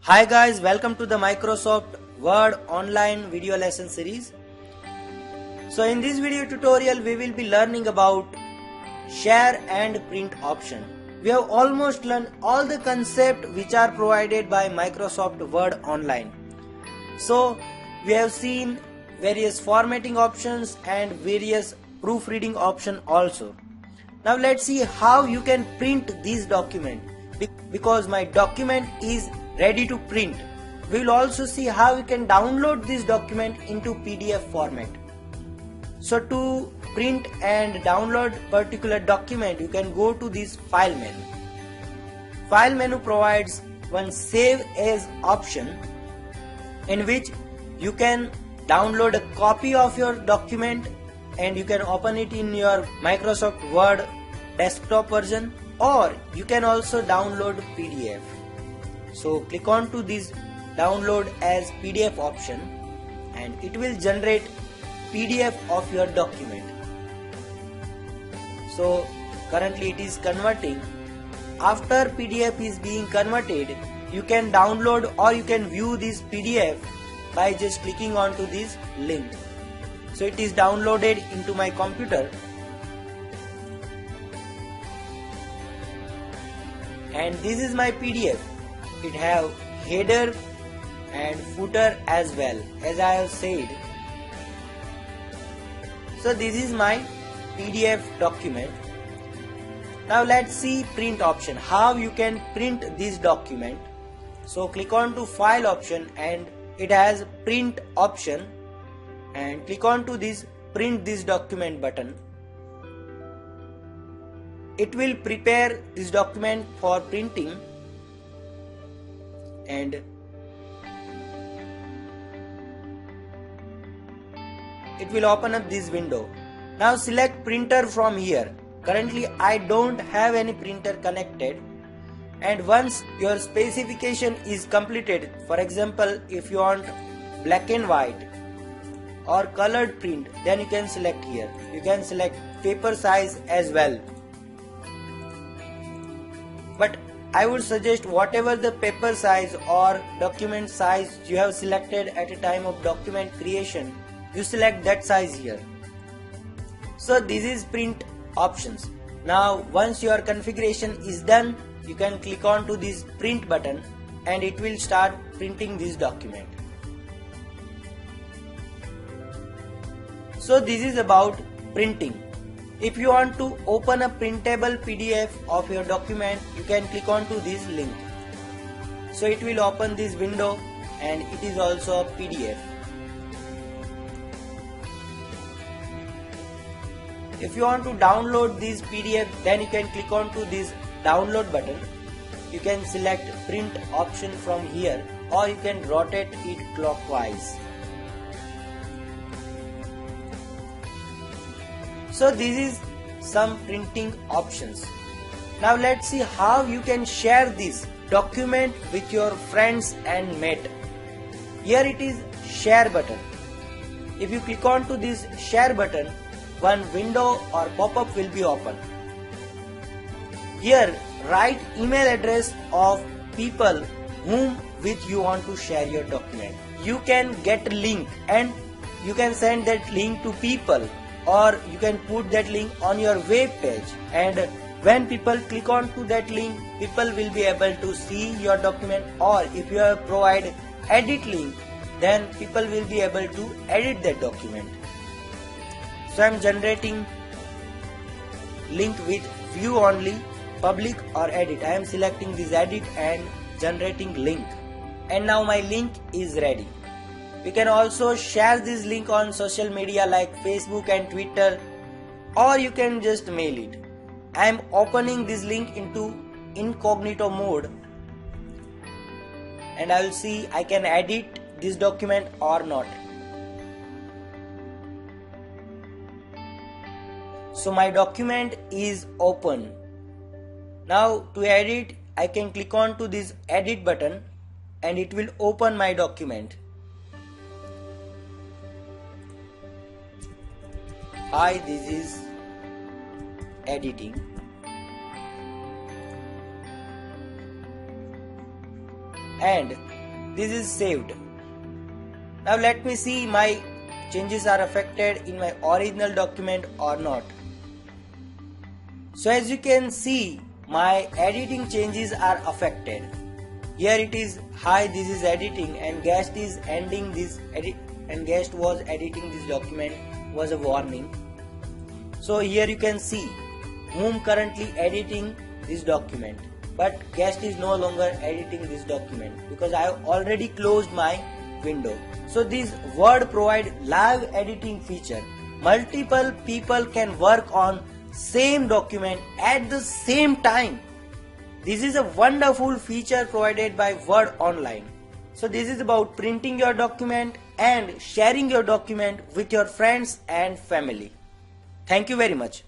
Hi guys, welcome to the Microsoft Word online video lesson series. So in this video tutorial we will be learning about share and print option. We have almost learned all the concepts which are provided by Microsoft Word online. So we have seen various formatting options and various proofreading option also. Now let's see how you can print this document, because my document is ready to print. We will also see how you can download this document into PDF format. So to print and download particular document, you can go to this file menu. File menu provides one save as option in which you can download a copy of your document and you can open it in your Microsoft Word desktop version, or you can also download PDF. So click on to this download as PDF option and it will generate PDF of your document. So currently it is converting. After PDF is being converted, you can download or you can view this PDF by just clicking onto this link. So it is downloaded into my computer, and this is my PDF. It have header and footer as well, as I have said. So this is my PDF document. Now let's see print option, how you can print this document. So click on to file option and it has print option, and click on to this print this document button. It will prepare this document for printing and it will open up this window. Now select printer from here. Currently I don't have any printer connected, and once your specification is completed, for example if you want black and white or colored print, then you can select here. You can select paper size as well, but I would suggest whatever the paper size or document size you have selected at a time of document creation, you select that size here. So this is print options. Now once your configuration is done, you can click on to this print button and it will start printing this document. So this is about printing. If you want to open a printable PDF of your document, you can click on to this link. So it will open this window and it is also a PDF. If you want to download this PDF, then you can click on to this download button. You can select print option from here, or you can rotate it clockwise. So this is some printing options. Now let's see how you can share this document with your friends and mate. Here it is share button. If you click on to this share button, one window or pop-up will be open. Here write email address of people whom with you want to share your document. You can get a link and you can send that link to people, or you can put that link on your web page, and when people click on to that link, people will be able to see your document, or if you have provide edit link, then people will be able to edit that document. So I am generating link with view only, public or edit. I am selecting this edit and generating link, and now my link is ready. You can also share this link on social media like Facebook and Twitter, or you can just mail it. I am opening this link into incognito mode and I will see I can edit this document or not. So my document is open. Now to edit, I can click on to this edit button and it will open my document. Hi, this is editing. and this is saved. Now let me see my changes are affected in my original document or not. So as you can see, my editing changes are affected. Here it is, hi, this is editing, and guest is ending this edit, and guest was editing this document was a warning. So here you can see whom currently editing this document, but guest is no longer editing this document because I have already closed my window. So this Word provide live editing feature. Multiple people can work on same document at the same time. This is a wonderful feature provided by Word Online. So this is about printing your document and sharing your document with your friends and family. Thank you very much.